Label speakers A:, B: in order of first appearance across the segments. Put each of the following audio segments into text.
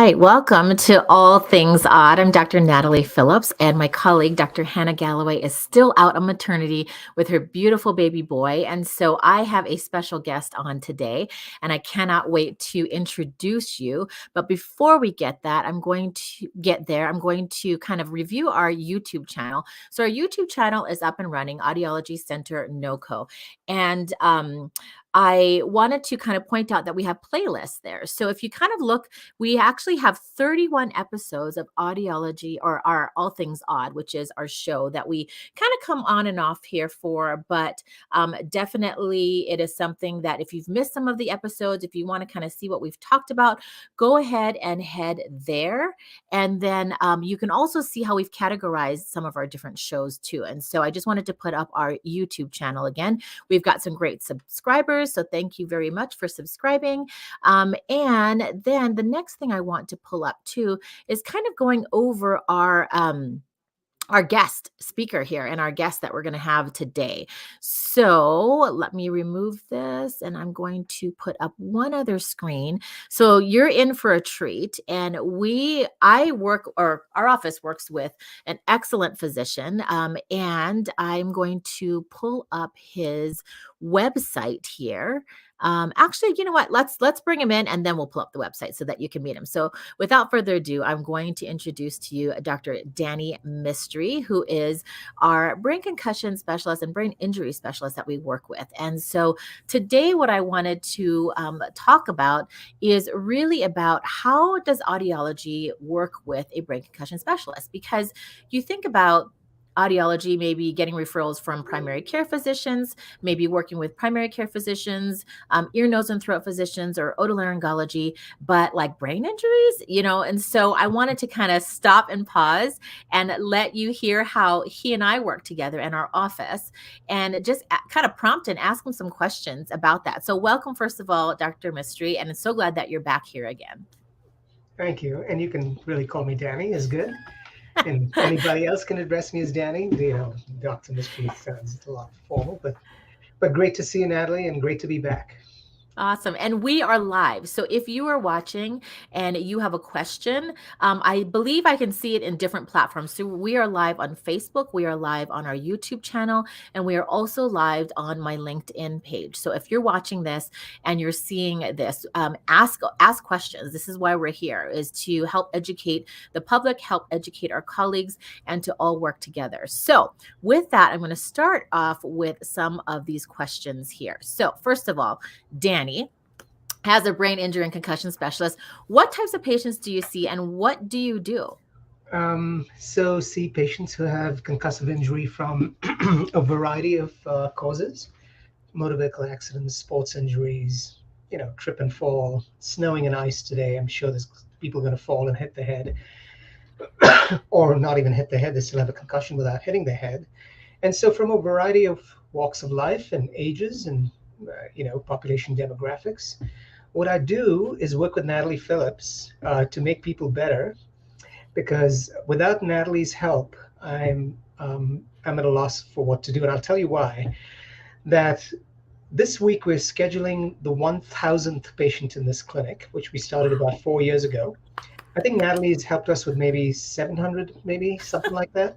A: right, welcome to All Things Odd. I'm Dr. Natalie Phillips, and my colleague, Dr. Hannah Galloway, is still out on maternity with her beautiful baby boy. And so I have a special guest on today, and I cannot wait to introduce you. But before we get that, I'm going to kind of review our YouTube channel. So our YouTube channel is up and running, Audiology Center NoCo. And I wanted to kind of point out that we have playlists there. So if you kind of look, we actually have 31 episodes of Audiology, or our All Things Odd, which is our show that we kind of come on and off here for. But definitely it is something that if you've missed some of the episodes, if you want to kind of see what we've talked about, go ahead and head there. And then you can also see how we've categorized some of our different shows too. And so I just wanted to put up our YouTube channel again. We've got some great subscribers, so thank you very much for subscribing. And then the next thing I want to pull up too is kind of going over our guest speaker here and our guest that we're going to have today. So let me remove this, and I'm going to put up one other screen. So you're in for a treat. And our office works with an excellent physician. And I'm going to pull up his website here. Actually, you know what? Let's bring him in, and then we'll pull up the website so that you can meet him. So without further ado, I'm going to introduce to you Dr. Danny Mistry, who is our brain concussion specialist and brain injury specialist that we work with. And so today, what I wanted to talk about is really about how does audiology work with a brain concussion specialist? Because you think about audiology, maybe getting referrals from primary care physicians, maybe working with primary care physicians, ear, nose, and throat physicians, or otolaryngology, but like brain injuries, and so I wanted to kind of stop and pause and let you hear how he and I work together in our office and just kind of prompt and ask him some questions about that. So welcome, first of all, Dr. Mistry, and I'm so glad that you're back here again.
B: Thank you. And you can really call me Danny is good. And anybody else can address me as Danny. Dr. Mystery sounds a lot formal, but great to see you, Natalie, and great to be back.
A: Awesome. And we are live. So if you are watching and you have a question, I believe I can see it in different platforms. So we are live on Facebook, we are live on our YouTube channel, and we are also live on my LinkedIn page. So if you're watching this and you're seeing this, ask questions. This is why we're here, is to help educate the public, help educate our colleagues, and to all work together. So with that, I'm going to start off with some of these questions here. So first of all, Danny, as a brain injury and concussion specialist, what types of patients do you see and what do you do?
B: So see patients who have concussive injury from a variety of causes: motor vehicle accidents, sports injuries, trip and fall, snowing and ice today. I'm sure there's people going to fall and hit the head, or not even hit the head. They still have a concussion without hitting the head. And so from a variety of walks of life and ages and population demographics, what I do is work with Natalie Phillips to make people better, because without Natalie's help, I'm at a loss for what to do, and I'll tell you why. That this week we're scheduling the 1,000th patient in this clinic, which we started about 4 years ago. I think Natalie's helped us with maybe 700, maybe something like that.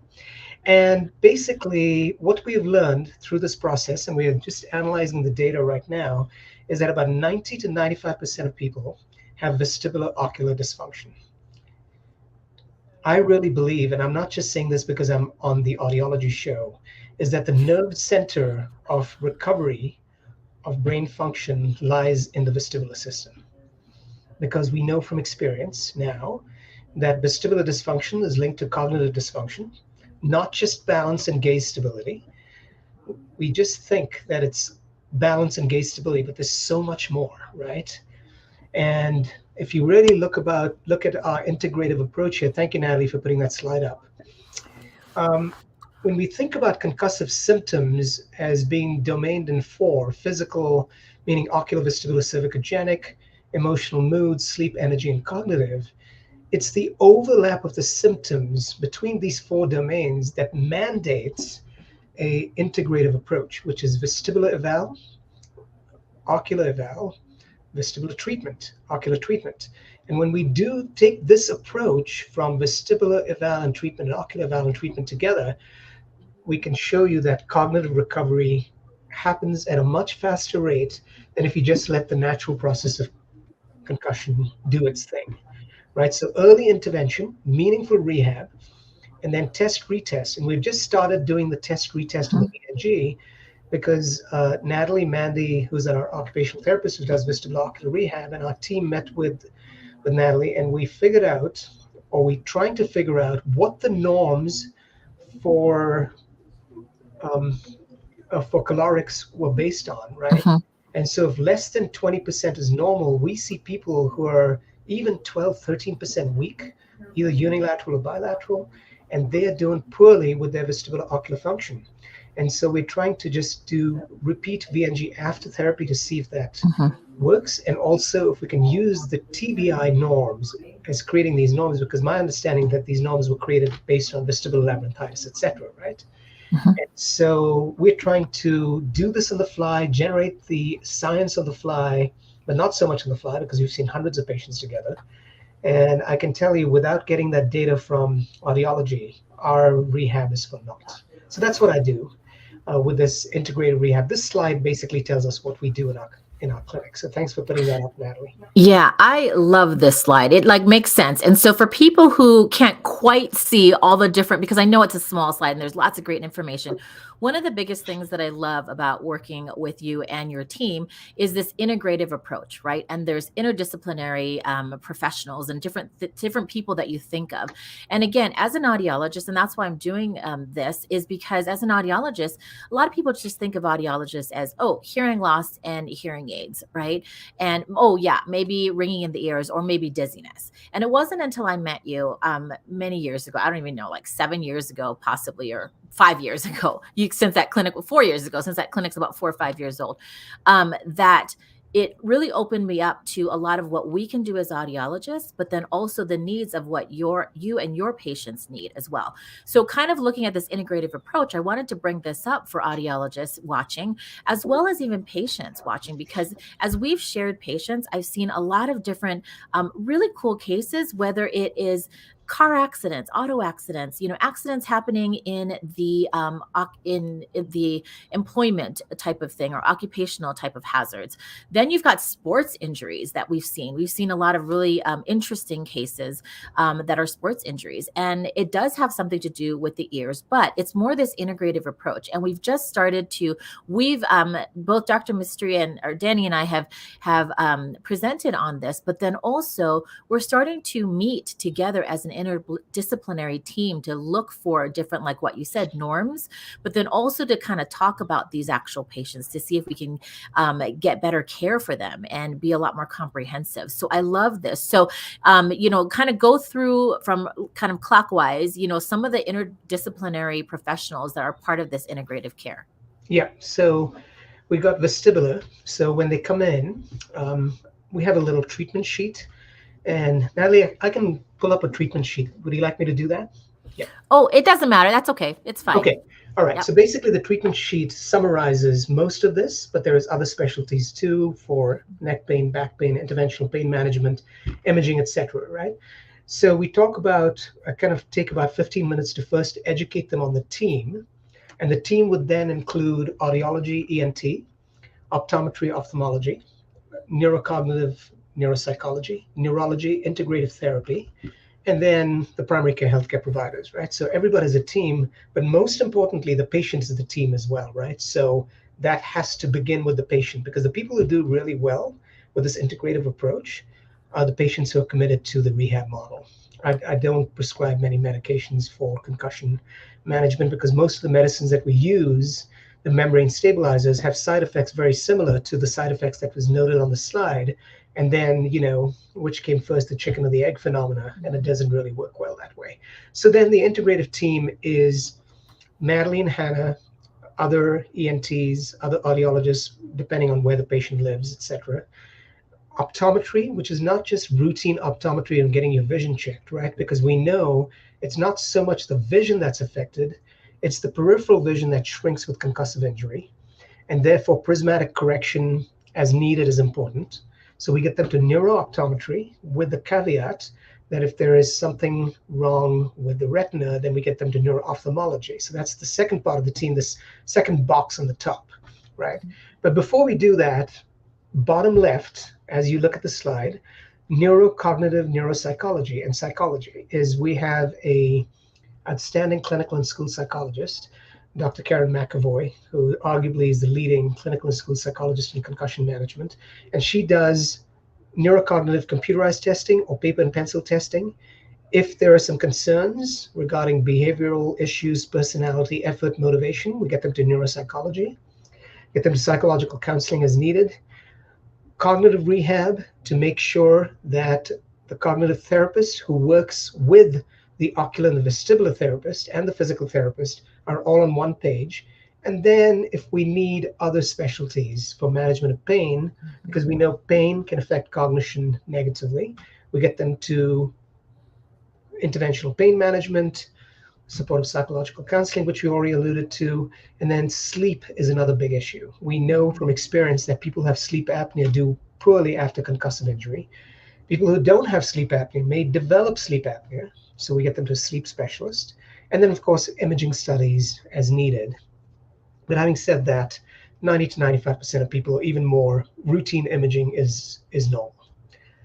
B: And basically, what we've learned through this process, and we're just analyzing the data right now, is that about 90 to 95% of people have vestibular ocular dysfunction. I really believe, and I'm not just saying this because I'm on the Audiology show, is that the nerve center of recovery of brain function lies in the vestibular system. Because we know from experience now that vestibular dysfunction is linked to cognitive dysfunction, not just balance and gaze stability. We just think that it's balance and gaze stability, but there's so much more, right? And if you really look at our integrative approach here, thank you, Natalie, for putting that slide up. When we think about concussive symptoms as being domained in four: physical, meaning ocular, vestibular, cervicogenic; emotional, mood, sleep, energy, and cognitive. It's the overlap of the symptoms between these four domains that mandates a integrative approach, which is vestibular eval, ocular eval, vestibular treatment, ocular treatment. And when we do take this approach from vestibular eval treatment and ocular eval treatment together, we can show you that cognitive recovery happens at a much faster rate than if you just let the natural process of concussion do its thing, right? So early intervention, meaningful rehab, and then test retest. And we've just started doing the test retest in the VNG because Natalie Mandy, who's our occupational therapist who does vestibular ocular rehab, and our team met with Natalie, and we figured out, or we trying to figure out what the norms for calorics were based on, right?
A: Mhm.
B: And so if less than 20% is normal, we see people who are even 12, 13% weak, either unilateral or bilateral, and they are doing poorly with their vestibular ocular function. And so we're trying to just do repeat VNG after therapy to see if that
A: Mhm.
B: works, and also if we can use the TBI norms as creating these norms, because my understanding that these norms were created based on vestibular labyrinthitis, etc., right?
A: Mhm.
B: And so we're trying to do this on the fly, generate the science on the fly, but not so much on the fly because we've seen hundreds of patients together. And I can tell you, without getting that data from audiology, our rehab is for naught. So that's what I do with this integrated rehab. This slide basically tells us what we do in our clinic. So thanks for putting that up, Natalie.
A: Yeah, I love this slide. It like makes sense. And so for people who can't quite see all the different, because I know it's a small slide and there's lots of great information. One of the biggest things that I love about working with you and your team is this integrative approach, right? And there's interdisciplinary professionals and different people that you think of. And again, as an audiologist, and that's why I'm doing this, is because as an audiologist, a lot of people just think of audiologists as, oh, hearing loss and hearing aids, right? And oh yeah, maybe ringing in the ears or maybe dizziness. And it wasn't until I met you many years ago, I don't even know, like 7 years ago possibly, or 5 years ago, since that clinic, 4 years ago, since that clinic's about 4 or 5 years old, that it really opened me up to a lot of what we can do as audiologists, but then also the needs of what you and your patients need as well. So kind of looking at this integrative approach, I wanted to bring this up for audiologists watching, as well as even patients watching, because as we've shared patients, I've seen a lot of different really cool cases, whether it is car accidents, auto accidents, accidents happening in the in the employment type of thing or occupational type of hazards. Then you've got sports injuries that we've seen. We've seen a lot of really interesting cases that are sports injuries, and it does have something to do with the ears, but it's more this integrative approach. And we've just started to we've both Dr. Mistry and or Danny and I have presented on this, but then also we're starting to meet together as an interdisciplinary team to look for different, like what you said, norms, but then also to kind of talk about these actual patients to see if we can get better care for them and be a lot more comprehensive. So I love this. So, kind of go through from kind of clockwise, some of the interdisciplinary professionals that are part of this integrative care.
B: Yeah, so we got vestibular. So when they come in, we have a little treatment sheet. And Natalie, I can pull up a treatment sheet. Would you like me to do that? Yeah.
A: Oh, it doesn't matter. That's okay. It's fine.
B: Okay. All right.
A: Yep.
B: So basically, the treatment sheet summarizes most of this, but there is other specialties too for neck pain, back pain, interventional pain management, imaging, etc. Right. So we talk about kind of take about 15 minutes to first educate them on the team, and the team would then include audiology, ENT, optometry, ophthalmology, neurocognitive neuropsychology, neurology, integrative therapy, and then the primary care healthcare providers, right? So everybody's a team, but most importantly, the patient is the team as well, right? So that has to begin with the patient, because the people who do really well with this integrative approach are the patients who are committed to the rehab model. I don't prescribe many medications for concussion management because most of the medicines that we use, the membrane stabilizers, have side effects very similar to the side effects that was noted on the slide. And then, which came first, the chicken or the egg phenomena, and it doesn't really work well that way. So then the integrative team is Natalie and Hannah, other ENTs, other audiologists, depending on where the patient lives, etc. Optometry, which is not just routine optometry and getting your vision checked, right? Because we know it's not so much the vision that's affected, it's the peripheral vision that shrinks with concussive injury. And therefore, prismatic correction as needed is important. So we get them to neurooptometry with the caveat that if there is something wrong with the retina, then we get them to neuro-ophthalmology. So that's the second part of the team, this second box on the top, right? But before we do that, bottom left, as you look at the slide, neurocognitive neuropsychology and psychology is we have a outstanding clinical and school psychologist, Dr. Karen McAvoy, who arguably is the leading clinical and school psychologist in concussion management. And she does neurocognitive computerized testing or paper and pencil testing. If there are some concerns regarding behavioral issues, personality, effort, motivation, we get them to neuropsychology, get them to psychological counseling as needed, cognitive rehab to make sure that the cognitive therapist who works with the ocular and the vestibular therapist and the physical therapist are all on one page. And then if we need other specialties for management of pain, because we know pain can affect cognition negatively, we get them to interventional pain management, supportive psychological counseling, which we already alluded to, and then sleep is another big issue. We know from experience that people who have sleep apnea do poorly after concussive injury. People who don't have sleep apnea may develop sleep apnea, so we get them to a sleep specialist. And then, of course, imaging studies as needed. But having said that, 90 to 95% of people, or even more, routine imaging is normal.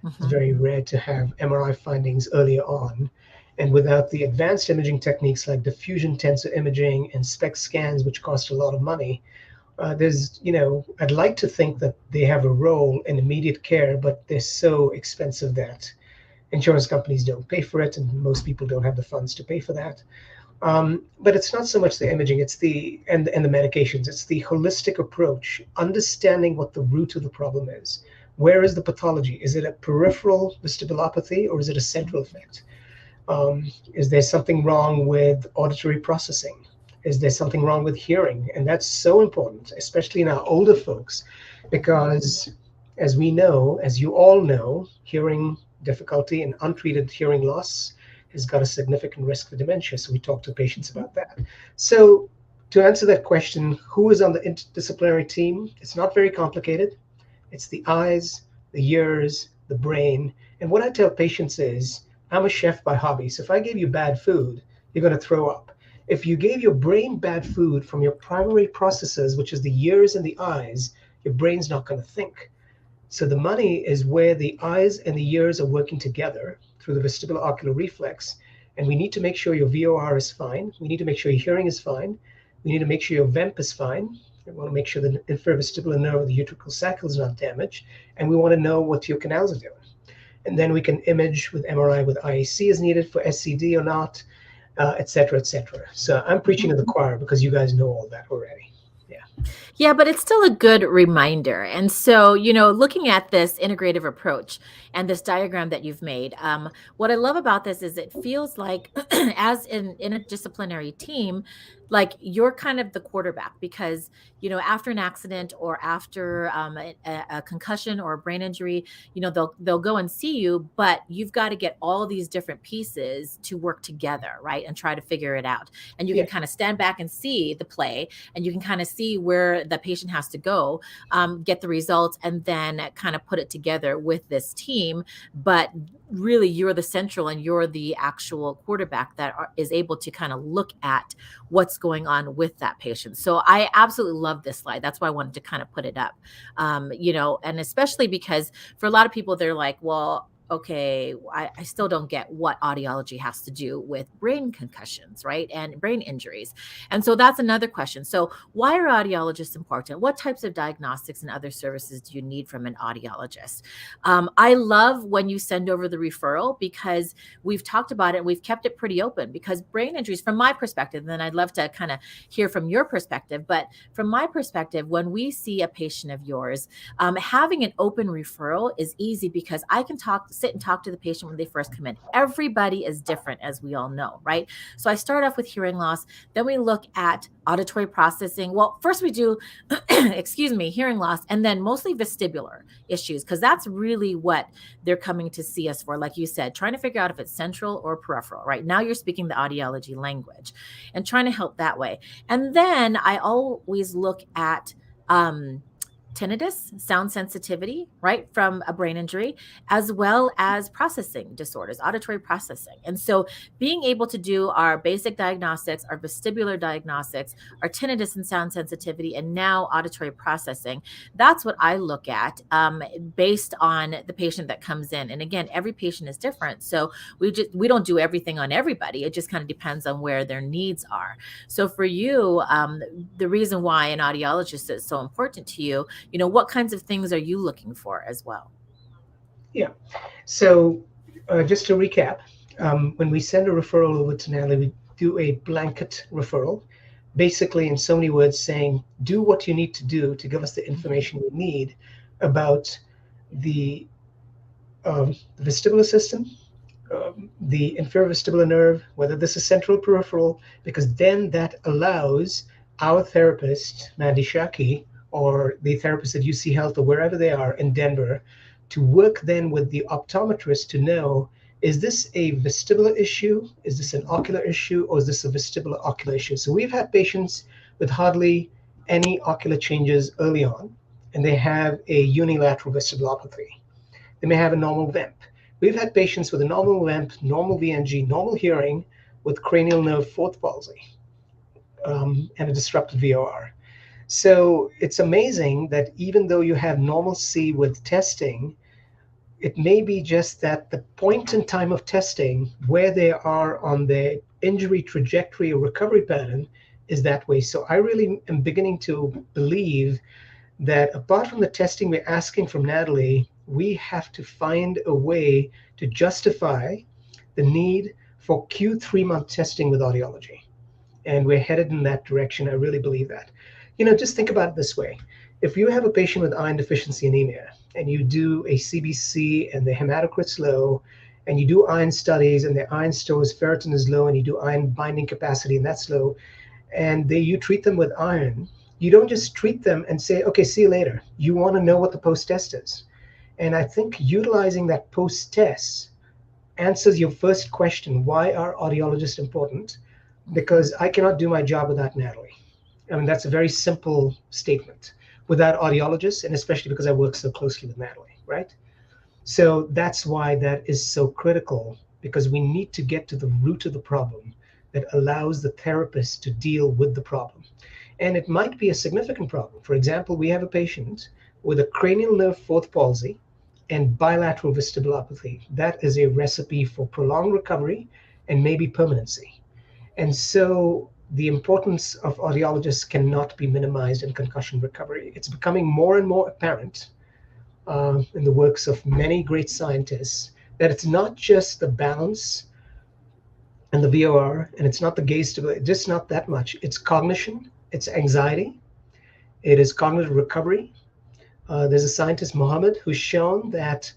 B: It's very rare to have MRI findings earlier on. And without the advanced imaging techniques like diffusion tensor imaging and SPECT scans, which cost a lot of money, I'd like to think that they have a role in immediate care, but they're so expensive that insurance companies don't pay for it, and most people don't have the funds to pay for that. But it's not so much the imaging, it's the medications. It's the holistic approach, understanding what the root of the problem is. Where is the pathology? Is it a peripheral vestibulopathy or is it a central effect? Is there something wrong with auditory processing? Is there something wrong with hearing? And that's so important, especially in our older folks, because as we know, as you all know, hearing difficulty and untreated hearing loss has got a significant risk for dementia. So we talk to patients about that. So to answer that question, who is on the interdisciplinary team? It's not very complicated. It's the eyes, the ears, the brain. And what I tell patients is, I'm a chef by hobby. So if I gave you bad food, you're going to throw up. If you gave your brain bad food from your primary processors, which is the ears and the eyes, your brain's not going to think. So the money is where the eyes and the ears are working together through the vestibular ocular reflex. And we need to make sure your VOR is fine. We need to make sure your hearing is fine. We need to make sure your VEMP is fine. We want to make sure the infravestibular nerve of the utricle saccule is not damaged. And we want to know what your canals are doing. And then we can image with MRI with IAC as needed for SCD or not, et cetera, et cetera. So I'm preaching to the choir because you guys know all that already.
A: Yeah, but it's still a good reminder. And so, looking at this integrative approach and this diagram that you've made, what I love about this is it feels like, as in a disciplinary team, like you're kind of the quarterback because, after an accident or after a concussion or a brain injury, they'll go and see you, but you've got to get all these different pieces to work together, right? And try to figure it out. And you can kind of stand back and see the play, and you can kind of see where the patient has to go, get the results, and then kind of put it together with this team. But really, you're the central and you're the actual quarterback that is able to kind of look at what's going on with that patient. So I absolutely love this slide. That's why I wanted to kind of put it up, and especially because for a lot of people, they're like, well, okay, I still don't get what audiology has to do with brain concussions, right? And brain injuries. And so that's another question. So why are audiologists important? What types of diagnostics and other services do you need from an audiologist? I love when you send over the referral because we've talked about it and we've kept it pretty open because brain injuries, from my perspective, and then I'd love to kind of hear from your perspective, but from my perspective, when we see a patient of yours, having an open referral is easy because I can sit and talk to the patient when they first come in. Everybody is different, as we all know, right? So I start off with hearing loss, then we look at auditory processing. Well, first we do, hearing loss, and then mostly vestibular issues, because that's really what they're coming to see us for. Like you said, trying to figure out if it's central or peripheral, right? Now you're speaking the audiology language and trying to help that way. And then I always look at, tinnitus, sound sensitivity, right, from a brain injury, as well as processing disorders, auditory processing. And so being able to do our basic diagnostics, our vestibular diagnostics, our tinnitus and sound sensitivity, and now auditory processing, that's what I look at based on the patient that comes in. And again, every patient is different. So we don't do everything on everybody. It just kind of depends on where their needs are. So for you, the reason why an audiologist is so important to you, what kinds of things are you looking for as well?
B: Yeah. So just to recap, when we send a referral over to Natalie, we do a blanket referral, basically in so many words saying, do what you need to do to give us the information we need about the, the vestibular system, the inferior vestibular nerve, whether this is central or peripheral, because then that allows our therapist, Mandy Shaki, or the therapist at UC Health or wherever they are in Denver, to work then with the optometrist to know, is this a vestibular issue? Is this an ocular issue? Or is this a vestibular ocular issue? So we've had patients with hardly any ocular changes early on, and they have a unilateral vestibulopathy. They may have a normal vamp. We've had patients with a normal vamp, normal VNG, normal hearing with cranial nerve fourth palsy, and a disrupted VOR. So it's amazing that even though you have normalcy with testing, it may be just that the point in time of testing where they are on their injury trajectory or recovery pattern is that way. So I really am beginning to believe that apart from the testing we're asking from Natalie, we have to find a way to justify the need for Q3-month testing with audiology. And we're headed in that direction. I really believe that. Just think about it this way. If you have a patient with iron deficiency anemia and you do a CBC and the hematocrit's low, and you do iron studies and the iron stores, ferritin is low, and you do iron binding capacity and that's low, and you treat them with iron, you don't just treat them and say, okay, see you later. You want to know what the post-test is. And I think utilizing that post-test answers your first question, why are audiologists important? Because I cannot do my job without Natalie. I mean, that's a very simple statement. Without audiologists, and especially because I work so closely with Natalie, right? So that's why that is so critical, because we need to get to the root of the problem that allows the therapist to deal with the problem. And it might be a significant problem. For example, we have a patient with a cranial nerve fourth palsy and bilateral vestibulopathy. That is a recipe for prolonged recovery and maybe permanency. And so the importance of audiologists cannot be minimized in concussion recovery. It's becoming more and more apparent in the works of many great scientists that it's not just the balance and the VOR, and it's not the gaze stability, just not that much. It's cognition, it's anxiety, it is cognitive recovery. There's a scientist, Mohammed, who's shown that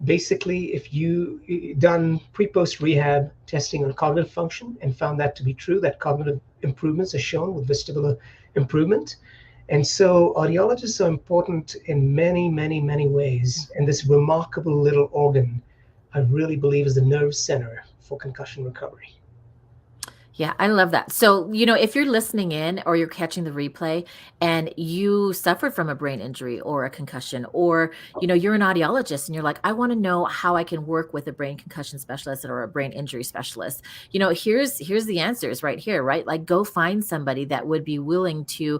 B: basically if you done pre-post rehab testing on cognitive function and found that to be true, that cognitive improvements are shown with vestibular improvement. And so audiologists are important in many, many, many ways. And this remarkable little organ, I really believe, is the nerve center for concussion recovery.
A: Yeah, I love that. So, if you're listening in or you're catching the replay and you suffered from a brain injury or a concussion, or, you're an audiologist and you're like, I want to know how I can work with a brain concussion specialist or a brain injury specialist. Here's the answers right here, right? Like, go find somebody that would be willing to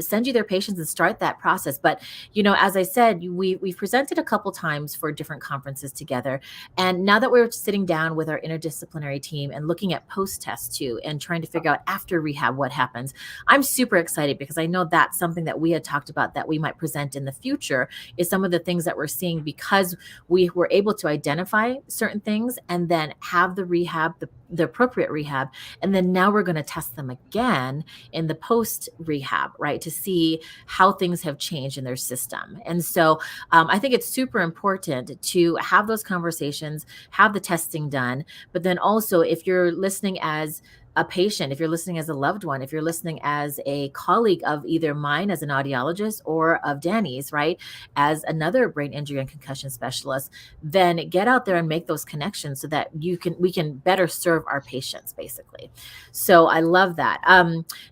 A: send you their patients and start that process. But, as I said, we've presented a couple times for different conferences together. And now that we're sitting down with our interdisciplinary team and looking at post-test too, and trying to figure out after rehab what happens, I'm super excited because I know that's something that we had talked about that we might present in the future, is some of the things that we're seeing because we were able to identify certain things and then have the rehab, the appropriate rehab. And then now we're going to test them again in the post rehab, right? To see how things have changed in their system. And so I think it's super important to have those conversations, have the testing done. But then also, if you're listening as a patient, if you're listening as a loved one, if you're listening as a colleague of either mine as an audiologist or of Danny's, right, as another brain injury and concussion specialist, then get out there and make those connections so that we can better serve our patients, basically. So I love that.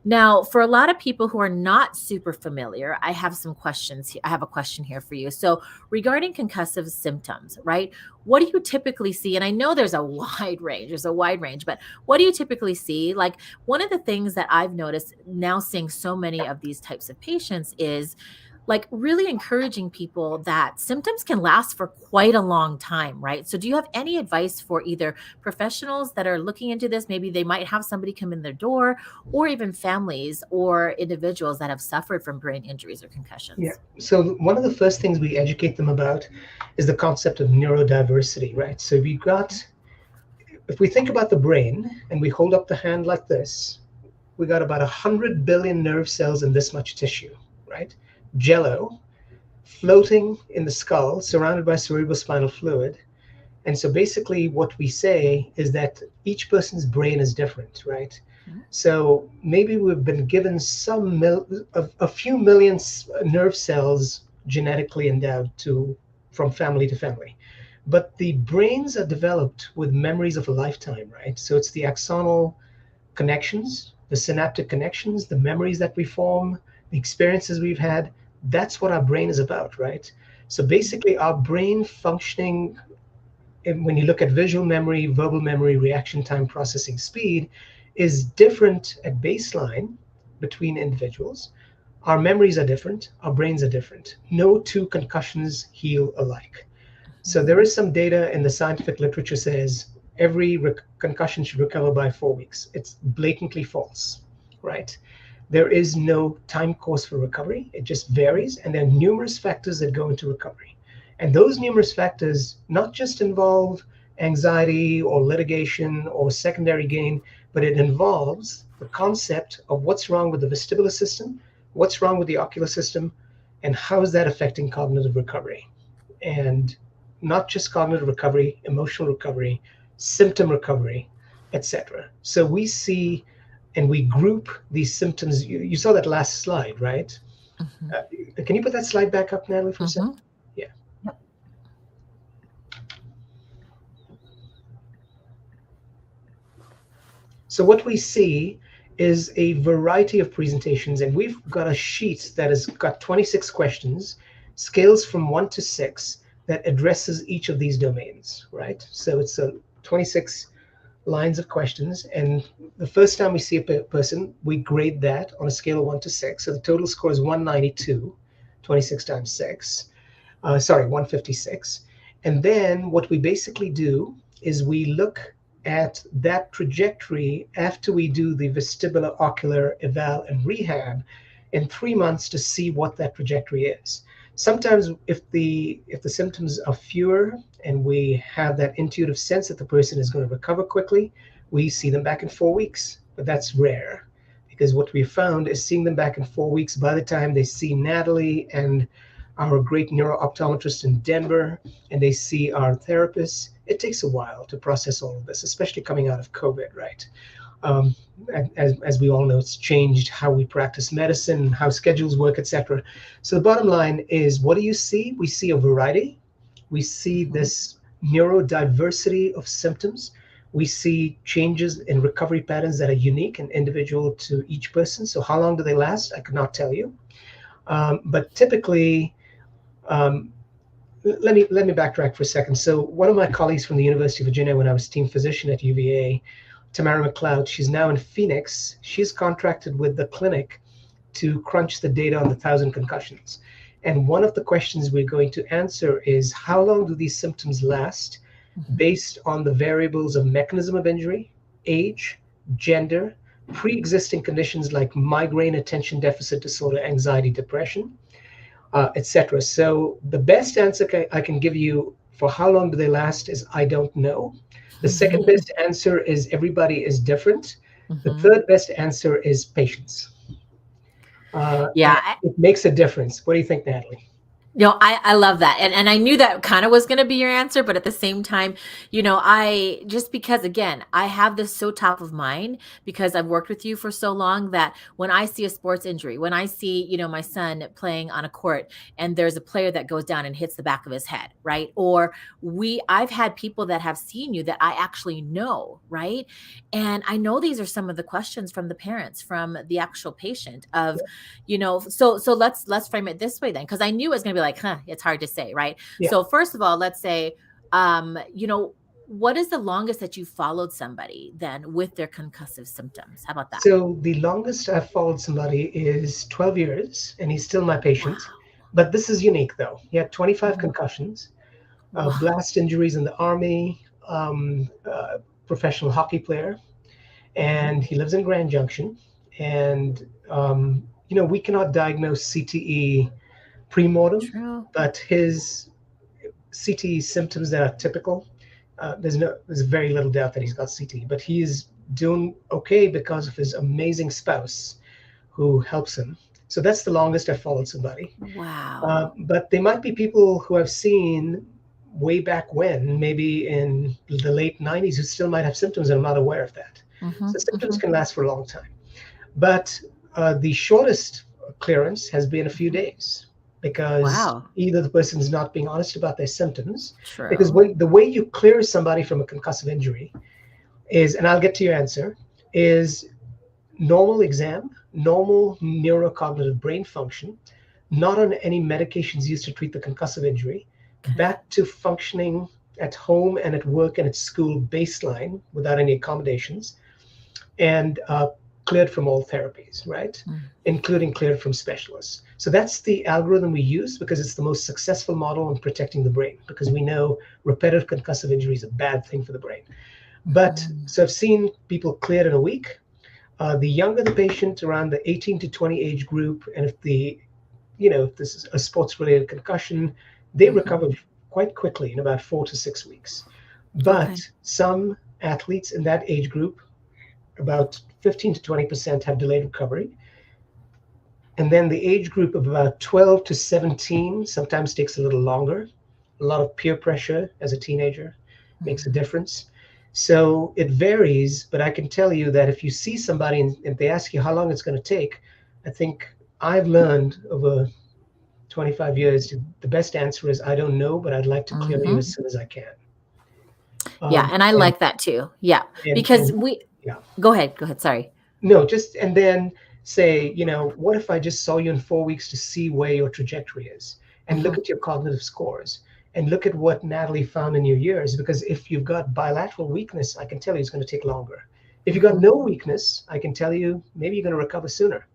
A: Now, for a lot of people who are not super familiar, I have some questions. I have a question here for you. So regarding concussive symptoms, right? What do you typically see? And I know there's a wide range. There's a wide range, but what do you typically see? Like, one of the things that I've noticed now seeing so many of these types of patients is like really encouraging people that symptoms can last for quite a long time, right? So do you have any advice for either professionals that are looking into this? Maybe they might have somebody come in their door, or even families or individuals that have suffered from brain injuries or concussions.
B: Yeah. So one of the first things we educate them about is the concept of neurodiversity, right? So if we think about the brain and we hold up the hand like this, we got about 100 billion nerve cells in this much tissue, right? Jello floating in the skull, surrounded by cerebrospinal fluid. And so basically what we say is that each person's brain is different, right?
A: Mhm.
B: So maybe we've been given a few million nerve cells genetically endowed from family to family. But the brains are developed with memories of a lifetime, right? So it's the axonal connections, the synaptic connections, the memories that we form, the experiences we've had. That's what our brain is about, right? So basically, our brain functioning, and when you look at visual memory, verbal memory, reaction time, processing speed, is different at baseline between individuals. Our memories are different, our brains are different. No two concussions heal alike. So there is some data in the scientific literature says every concussion should recover by 4 weeks. It's blatantly false, right? There is no time course for recovery. It just varies, and there are numerous factors that go into recovery. And those numerous factors not just involve anxiety or litigation or secondary gain, but it involves the concept of what's wrong with the vestibular system, what's wrong with the ocular system, and how is that affecting cognitive recovery. And not just cognitive recovery, emotional recovery, symptom recovery, etc. So we see and we group these symptoms. You saw that last slide, right?
A: Mhm.
B: Uh, can you put that slide back up, Natalie, for a second?
A: Mhm.
B: Yeah.
A: Yep.
B: So what we see is a variety of presentations, and we've got a sheet that has got 26 questions, scales from 1 to 6, that addresses each of these domains, right? So it's a 26 lines of questions, and the first time we see a person, we grade that on a scale of 1 to 6. So the total score is 192, 26 times 6. 156. And then what we basically do is we look at that trajectory after we do the vestibular ocular eval and rehab in 3 months to see what that trajectory is. Sometimes if the symptoms are fewer and we have that intuitive sense that the person is going to recover quickly, we see them back in 4 weeks. But that's rare, because what we found is seeing them back in 4 weeks, by the time they see Natalie and our great neuro-optometrist in Denver, and they see our therapists, it takes a while to process all of this, especially coming out of COVID, right? Um, as we all know, it's changed how we practice medicine, how schedules work, etc. So the bottom line is, what do you see? We see a variety. We see this neurodiversity of symptoms. We see changes in recovery patterns that are unique and individual to each person. So how long do they last? I could not tell you. But typically, um, let me backtrack for a second. So one of my colleagues from the University of Virginia, when I was team physician at UVA, Tamara McLeod, she's now in Phoenix. She's contracted with the clinic to crunch the data on the 1,000 concussions. And one of the questions we're going to answer is, how long do these symptoms last based on the variables of mechanism of injury, age, gender, pre-existing conditions like migraine, attention deficit disorder, anxiety, depression, etc. So the best answer I can give you for how long do they last is I don't know. The second best answer is everybody is different. The
A: Mhm.
B: third best answer is patience. And
A: Yeah,
B: it makes a difference. What do you think, Natalie?
A: I love that. And I knew that kind of was going to be your answer, but at the same time, I just because again, I have this so top of mind because I've worked with you for so long that when I see a sports injury, when I see, my son playing on a court and there's a player that goes down and hits the back of his head, right? Or I've had people that have seen you that I actually know, right? And I know these are some of the questions from the parents, from the actual patient of, so let's frame it this way then, because I knew it was going to be like, it's hard to say, right?
B: Yeah.
A: So first of all, let's say, what is the longest that you followed somebody then with their concussive symptoms? How about that?
B: So the longest I've followed somebody is 12 years, and he's still my patient.
A: Wow.
B: But this is unique, though. He had 25
A: Mhm.
B: concussions,
A: Wow.
B: blast injuries in the army, professional hockey player,
A: Mhm.
B: and he lives in Grand Junction. And we cannot diagnose CTE pre-mortem,
A: True.
B: but his CTE symptoms that are typical, there's very little doubt that he's got CTE, but he's doing okay because of his amazing spouse who helps him. So that's the longest I've followed somebody.
A: Wow.
B: But there might be people who I've seen way back when, maybe in the late 90s, who still might have symptoms and I'm not aware of that.
A: Hmm.
B: So symptoms
A: Hmm.
B: can last for a long time. But the shortest clearance has been a few
A: Hmm.
B: days because
A: Wow.
B: either the person is not being honest about their symptoms, because
A: True.
B: when the way you clear somebody from a concussive injury is, and I'll get to your answer, is normal exam, normal neurocognitive brain function, not on any medications used to treat the concussive injury,
A: Okay.
B: back to functioning at home and at work and at school baseline without any accommodations, and cleared from all therapies, right?
A: Mm.
B: Including cleared from specialists. So that's the algorithm we use because it's the most successful model in protecting the brain, because we know repetitive concussive injury is a bad thing for the brain. But
A: Mhm.
B: so I've seen people cleared in a week. The younger the patient, around the 18 to 20 age group, and if this is a sports related concussion, they
A: Mhm.
B: recover quite quickly in about 4 to 6 weeks. But
A: Okay.
B: some athletes in that age group, about 15 to 20% have delayed recovery. And then the age group of about 12 to 17 sometimes takes a little longer. A lot of peer pressure as a teenager makes a
A: Mhm.
B: difference. So it varies, but I can tell you that if you see somebody and if they ask you how long it's going to take, I think I've learned over 25 years, the best answer is I don't know, but I'd like to clear you as
A: Mhm.
B: soon as I can.
A: Yeah,
B: Um,
A: and I
B: and
A: like that too. Yeah, because
B: and
A: we
B: yeah.
A: go ahead. Go ahead. Sorry.
B: No, just and then say, what if I just saw you in 4 weeks to see where your trajectory is and look
A: Mhm.
B: at your cognitive scores and look at what Natalie found in your years? Because if you've got bilateral weakness, I can tell you it's going to take longer. If you've got
A: Mhm.
B: no weakness, I can tell you maybe you're going to recover sooner.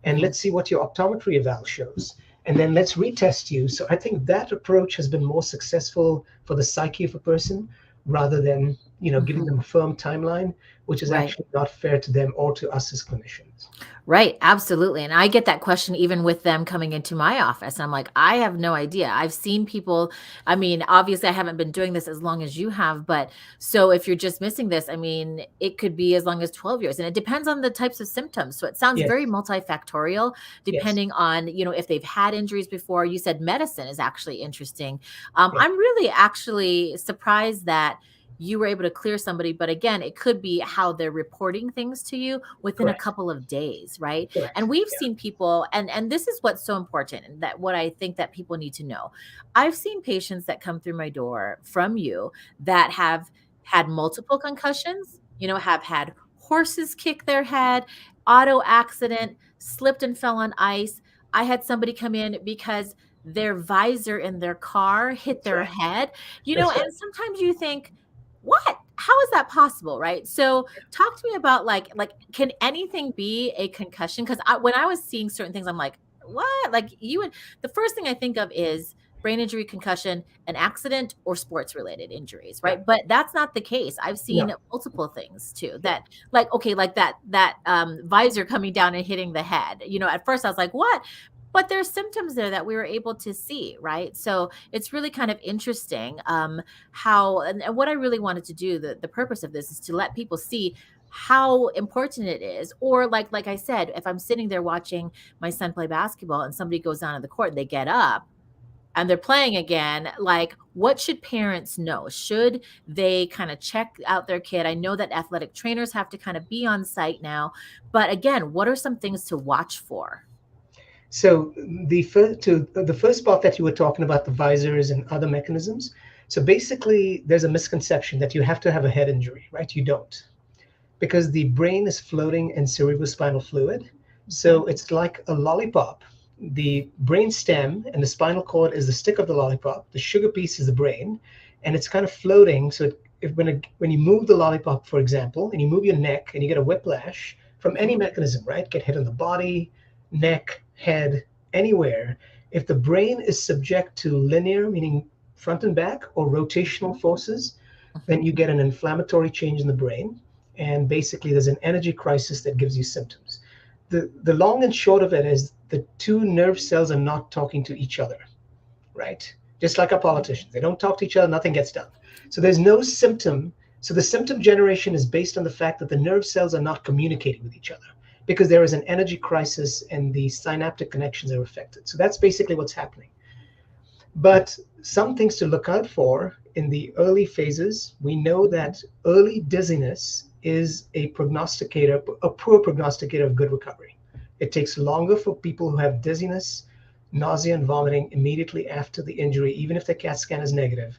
B: And
A: Mhm.
B: let's see what your optometry eval shows. And then let's retest you. So I think that approach has been more successful for the psyche of a person rather than, giving them
A: Mhm.
B: a firm timeline, which is
A: Right.
B: actually not fair to them or to us as clinicians.
A: Right, absolutely, and I get that question even with them coming into my office. I'm like, "I have no idea." I've seen people. I mean, obviously, I haven't been doing this as long as you have, but so if you're just missing this, I mean, it could be as long as 12 years, and it depends on the types of symptoms. So it sounds very
B: Yes,
A: multifactorial
B: yes,
A: depending on, if they've had injuries before. You said medicine is actually interesting.
B: yeah,
A: I'm really actually surprised that you were able to clear somebody, but again, it could be how they're reporting things to you within a
B: correct,
A: couple of days, right? And
B: correct.
A: we've
B: Yeah,
A: seen people, and this is what's so important, and that what I think that people need to know. I've seen patients that come through my door from you that have had multiple concussions, have had horses kick their head, auto accident, slipped and fell on ice. I had somebody come in because their visor in their car hit
B: that's
A: their
B: right.
A: head,
B: That's right.
A: and sometimes you think, what? How is that possible, right? So talk to me about like can anything be a concussion? Because when I was seeing certain things, I'm like, what? Like you would the first thing I think of is brain injury, concussion, an accident, or sports related injuries,
B: Yeah,
A: right? But that's not the case. I've seen
B: no,
A: multiple things too
B: yeah,
A: that like okay, like that visor coming down and hitting the head. At first I was like, what? But there's symptoms there that we were able to see, right? So it's really kind of interesting. How and what I really wanted to do, the purpose of this is to let people see how important it is. Or like I said, if I'm sitting there watching my son play basketball and somebody goes down on the court and they get up, and they're playing again, like, what should parents know? Should they kind of check out their kid? I know that athletic trainers have to kind of be on site now, but again, what are some things to watch for?
B: So the first part that you were talking about, the visors and other mechanisms. So basically, there's a misconception that you have to have a head injury, right? You don't, because the brain is floating in cerebrospinal fluid.
A: Mhm.
B: So it's like a lollipop. The brain stem and the spinal cord is the stick of the lollipop. The sugar piece is the brain, and it's kind of floating. So when you move the lollipop, for example, and you move your neck and you get a whiplash from any
A: Mhm.
B: mechanism, right? Get hit on the body, neck, head, anywhere. If the brain is subject to linear, meaning front and back, or rotational forces, then
A: Mhm.
B: you get an inflammatory change in the brain, and basically there's an energy crisis that gives you symptoms. The long and short of it is the two nerve cells are not talking to each other, right? Just like our politicians, they don't talk to each other, nothing gets done. So there's no symptom. So the symptom generation is based on the fact that the nerve cells are not communicating with each other because there is an energy crisis and the synaptic connections are affected. So that's basically what's happening. But some things to look out for in the early phases, we know
A: Mhm.
B: that early dizziness is a prognosticator, a poor prognosticator of good recovery. It takes longer for people who have dizziness, nausea, and vomiting immediately after the injury, even if the CAT scan is negative,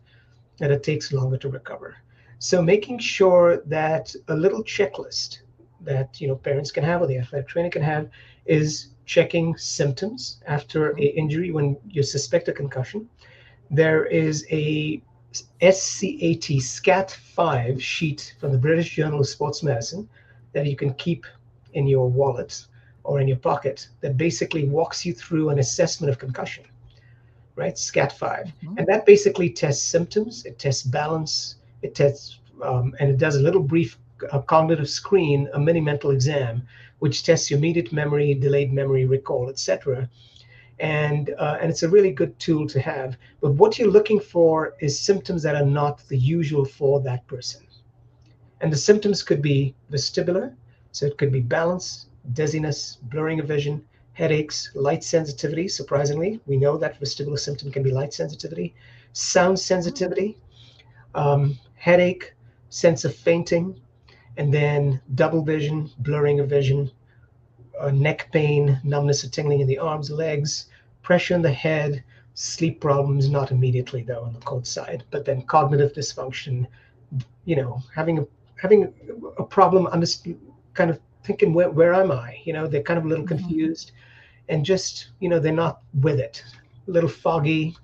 B: and it takes longer to recover. So making sure that a little checklist that parents can have or the athletic trainer can have is checking symptoms after a
A: Mhm.
B: injury when you suspect a concussion. There is a SCAT5 sheet from the British Journal of Sports Medicine that you can keep in your wallet or in your pocket that basically walks you through an assessment of concussion, right? SCAT5.
A: Mhm.
B: And that basically tests symptoms, it tests balance, it tests, and it does a little brief cognitive screen, a mini mental exam, which tests your immediate memory, delayed memory, recall, etc. And it's a really good tool to have. But what you're looking for is symptoms that are not the usual for that person. And the symptoms could be vestibular, so it could be balance, dizziness, blurring of vision, headaches, light sensitivity. Surprisingly, we know that vestibular symptom can be light sensitivity, sound
A: Mm.
B: sensitivity, headache, sense of fainting, and then double vision, blurring of vision, neck pain, numbness or tingling in the arms, legs, pressure in the head, sleep problems, not immediately though on the cold side, but then cognitive dysfunction, having a problem kind of thinking where am I? They're kind of a little
A: Mhm.
B: confused and just, they're not with it, a little foggy.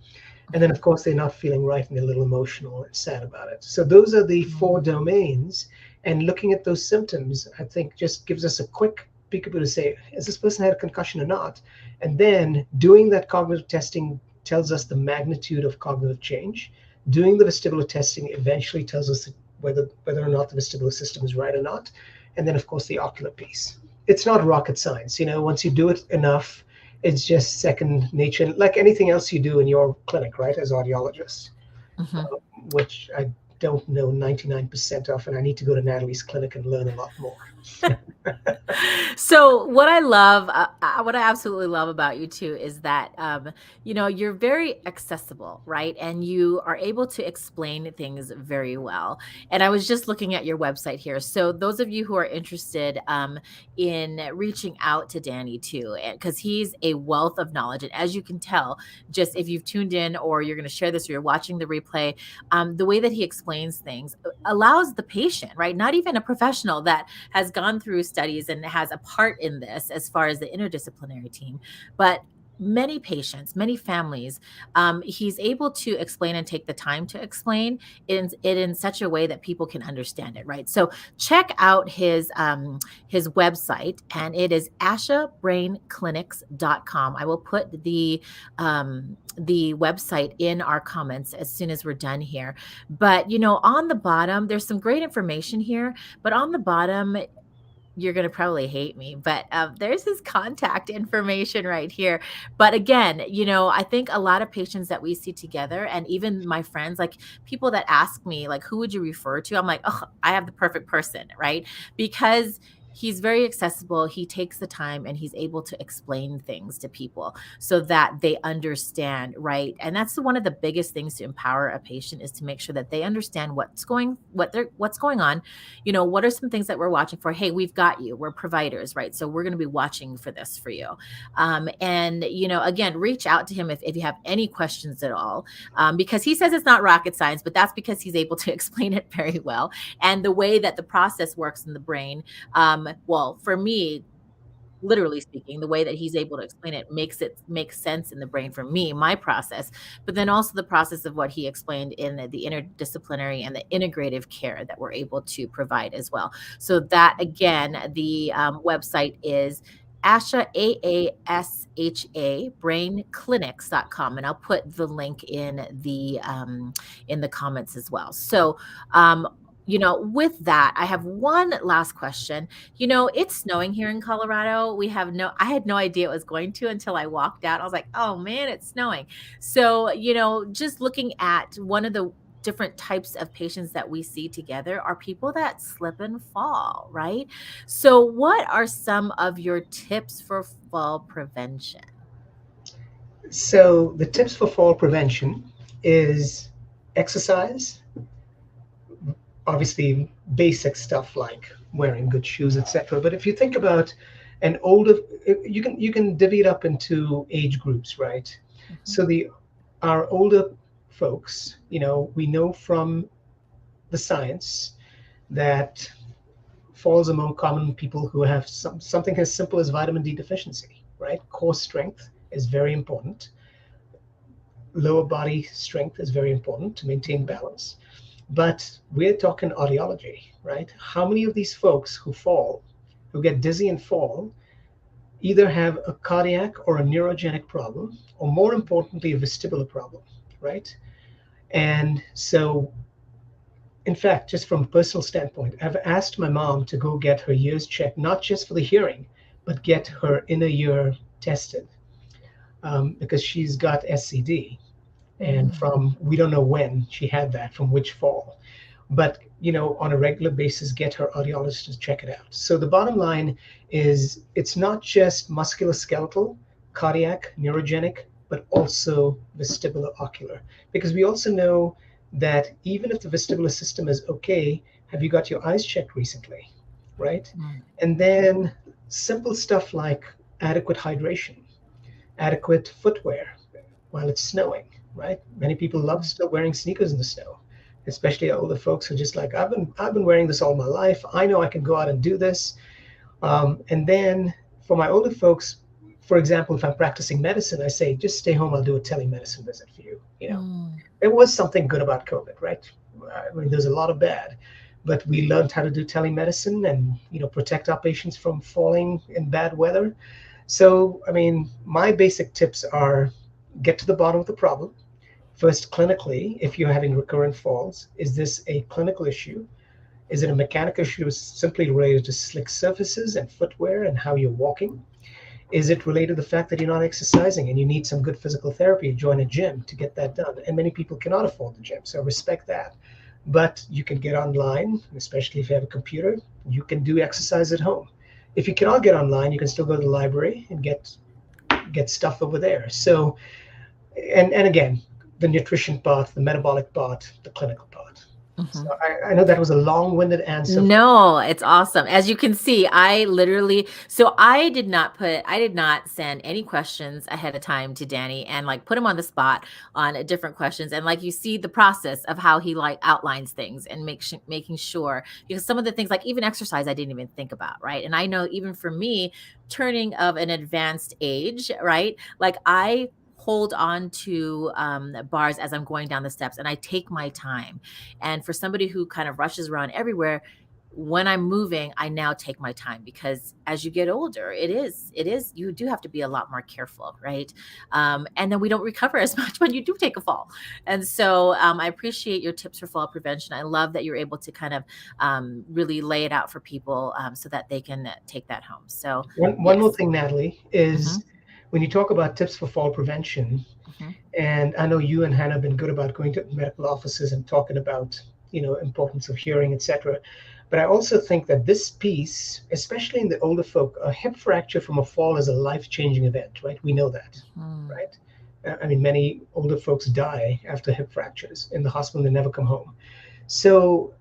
B: And then
A: Mhm.
B: of course they're not feeling right and they're a little emotional and sad about it. So those are the four
A: Mhm.
B: domains. And looking at those symptoms, I think just gives us a quick peekaboo to say, has this person had a concussion or not? And then doing that cognitive testing tells us the magnitude of cognitive change. Doing the vestibular testing eventually tells us whether or not the vestibular system is right or not. And then of course the ocular piece. It's not rocket science, once you do it enough, it's just second nature, like anything else you do in your clinic, right, as audiologists,
A: Mhm.
B: which I don't know 99% of, and I need to go to Natalie's clinic and learn a lot more.
A: So what I absolutely love about you too is that you're very accessible, right? And you are able to explain things very well. And I was just looking at your website here. So those of you who are interested in reaching out to Danny too, because he's a wealth of knowledge, and as you can tell, just if you've tuned in or you're going to share this or you're watching the replay, the way that he explains things allows the patient, right? Not even a professional that has gone through studies and has a part in this as far as the interdisciplinary team, but many patients, many families, he's able to explain and take the time to explain it in such a way that people can understand it, right? So check out his website, and it is ashabrainclinics.com. I will put the website in our comments as soon as we're done here. But on the bottom, there's some great information here, but on the bottom, you're going to probably hate me, but there's his contact information right here. But again, I think a lot of patients that we see together, and even my friends, like people that ask me, like, who would you refer to? I'm like, oh, I have the perfect person, right? Because He's very accessible. He takes the time and he's able to explain things to people so that they understand, right? And that's one of the biggest things to empower a patient, is to make sure that they understand what's going on. You know, what are some things that we're watching for? Hey, we've got you. We're providers, right? So we're going to be watching for this for you. And you know, again, reach out to him if you have any questions at all, because he says it's not rocket science, but that's because he's able to explain it very well. And the way that the process works in the brain, well, for me, literally speaking, the way that he's able to explain it makes sense in the brain for me, my process, but then also the process of what he explained in the interdisciplinary and the integrative care that we're able to provide as well. So that, again, the website is Aasha, AASHA, brainclinics.com. And I'll put the link in the comments as well. So, you know, with that, I have one last question. You know, it's snowing here in Colorado. I had no idea it was going to until I walked out. I was like, oh man, it's snowing. So, you know, just looking at one of the different types of patients that we see together are people that slip and fall, right? So, what are some of your tips for fall prevention?
B: So the tips for fall prevention is exercise, obviously basic stuff like wearing good shoes, etc. But if you think about an older, you can divvy it up into age groups, right?
A: Mhm.
B: So our older folks, we know from the science that falls among common people who have something as simple as vitamin D deficiency, right? Core strength is very important. Lower body strength is very important to maintain
A: Mhm.
B: balance. But we're talking audiology, right? How many of these folks who fall, who get dizzy and fall, either have a cardiac or a neurogenic problem, or more importantly, a vestibular problem, right? And so, in fact, just from a personal standpoint, I've asked my mom to go get her ears checked, not just for the hearing, but get her inner ear tested, because she's got SCD. And
A: Mm.
B: from, we don't know when she had that, from which fall. But on a regular basis, get her audiologist to check it out. So the bottom line is, it's not just musculoskeletal, cardiac, neurogenic, but also vestibular ocular, because we also know that even if the vestibular system is okay, have you got your eyes checked recently, right?
A: Mm.
B: And then simple stuff like adequate hydration, adequate footwear while it's snowing, right? Many people love
A: Mhm.
B: still wearing sneakers in the snow, especially older folks who are just like, I've been wearing this all my life. I know I can go out and do this. And then for my older folks, for example, if I'm practicing medicine, I say, just stay home. I'll do a telemedicine visit for you.
A: Mm.
B: There was something good about COVID, right? I mean, there's a lot of bad, but we learned how to do telemedicine and protect our patients from falling in bad weather. So, I mean, my basic tips are, get to the bottom of the problem. First, clinically, if you're having recurrent falls, is this a clinical issue? Is it a mechanical issue simply related to slick surfaces and footwear and how you're walking? Is it related to the fact that you're not exercising and you need some good physical therapy? Join a gym to get that done. And many people cannot afford the gym, so respect that. But you can get online, especially if you have a computer. You can do exercise at home. If you cannot get online, you can still go to the library and get stuff over there. So, and again, the nutrition part, the metabolic part, the clinical part. So
A: Mhm.
B: I know that was a long-winded answer.
A: No, it's awesome. As you can see, I did not send any questions ahead of time to Danny and like put him on the spot on different questions. And like you see the process of how he like outlines things and making sure, because some of the things like even exercise I didn't even think about, right? And I know even for me, turning of an advanced age, right? Like I hold on to bars as I'm going down the steps and I take my time. And for somebody who kind of rushes around everywhere, when I'm moving, I now take my time, because as you get older, you do have to be a lot more careful, right? And then we don't recover as much when you do take a fall. And so I appreciate your tips for fall prevention. I love that you're able to kind of really lay it out for people so that they can take that home. So
B: One more
A: yes.
B: thing, Natalie,
A: Hmm.
B: is when you talk about tips for fall prevention,
A: Hmm.
B: and I know you and Hannah have been good about going to medical offices and talking about importance of hearing, etc. But I also think that this piece, especially in the older folk, a hip fracture from a fall is a life-changing event, right? We know that,
A: Mm-hmm.
B: right? I mean, many older folks die after hip fractures in the hospital, they never come home. So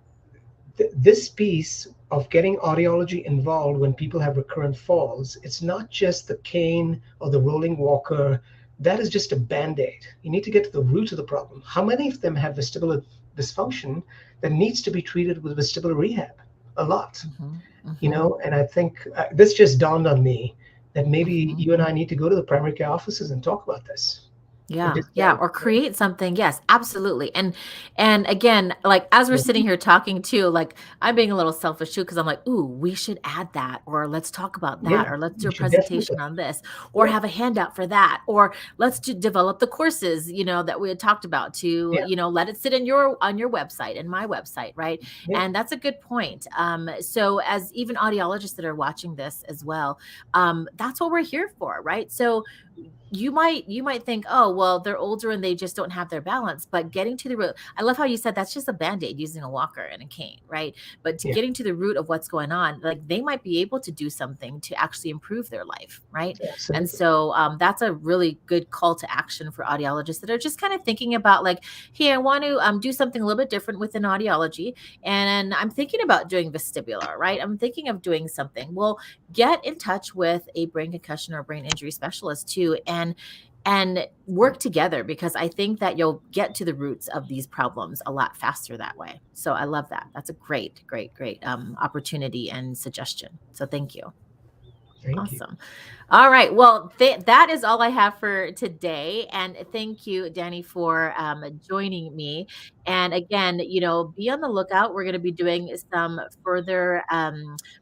B: this piece of getting audiology involved when people have recurrent falls, it's not just the cane or the rolling walker. That is just a band-aid. You need to get to the root of the problem. How many of them have vestibular dysfunction that needs to be treated with vestibular rehab? A lot,
A: Mm-hmm. Mm-hmm.
B: and I think this just dawned on me that maybe
A: Mm-hmm.
B: you and I need to go to the primary care offices and talk about this. And
A: Yeah,
B: just
A: yeah, or create something. Yes, absolutely. And again, like as we're
B: yeah,
A: sitting here talking too, like I'm being a little selfish too, because I'm like, ooh, we should add that, or let's talk about
B: yeah,
A: that, or let's do
B: we
A: a
B: should definitely
A: presentation
B: put,
A: on this, or
B: yeah,
A: have a handout for that, or let's develop the courses, that we had talked about to,
B: yeah,
A: let it sit in your on your website and my website, right?
B: yeah,
A: And that's a good point. So as even audiologists that are watching this as well, that's what we're here for, right? So you might think, oh well, they're older and they just don't have their balance, but getting to the root, I love how you said that's just a band-aid, using a walker and a cane, right? But
B: yeah,
A: getting to the root of what's going on, like they might be able to do something to actually improve their life, right? And
B: absolutely.
A: so that's a really good call to action for audiologists that are just kind of thinking about like, hey, I want to do something a little bit different within audiology, and I'm thinking about doing vestibular, right? I'm thinking of doing something. Well, get in touch with a brain concussion or brain injury specialist too, and work together, because I think that you'll get to the roots of these problems a lot faster that way. So I love that. That's a great, great, great opportunity and suggestion. So thank you.
B: Thank you.
A: Awesome. All right. Well, that is all I have for today. And thank you, Danny, for joining me. And again, be on the lookout. We're going to be doing some further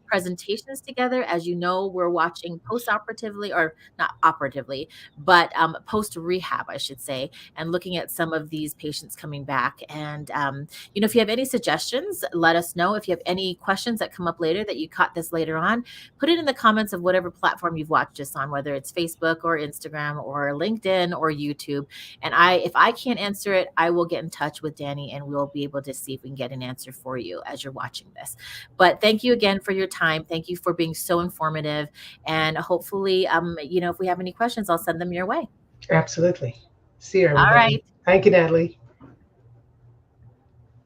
A: presentations together. As you know, we're watching post-operatively, or not operatively, but post-rehab, I should say, and looking at some of these patients coming back. And, if you have any suggestions, let us know. If you have any questions that come up later that you caught this later on, put it in the comments of whatever platform you've watched us on, whether it's Facebook or Instagram or LinkedIn or YouTube. And if I can't answer it, I will get in touch with Danny and we'll be able to see if we can get an answer for you as you're watching this. But thank you again for your time. Thank you for being so informative. And hopefully, if we have any questions, I'll send them your way.
B: Absolutely. See you,
A: All
B: everybody.
A: right.
B: Thank you, Natalie.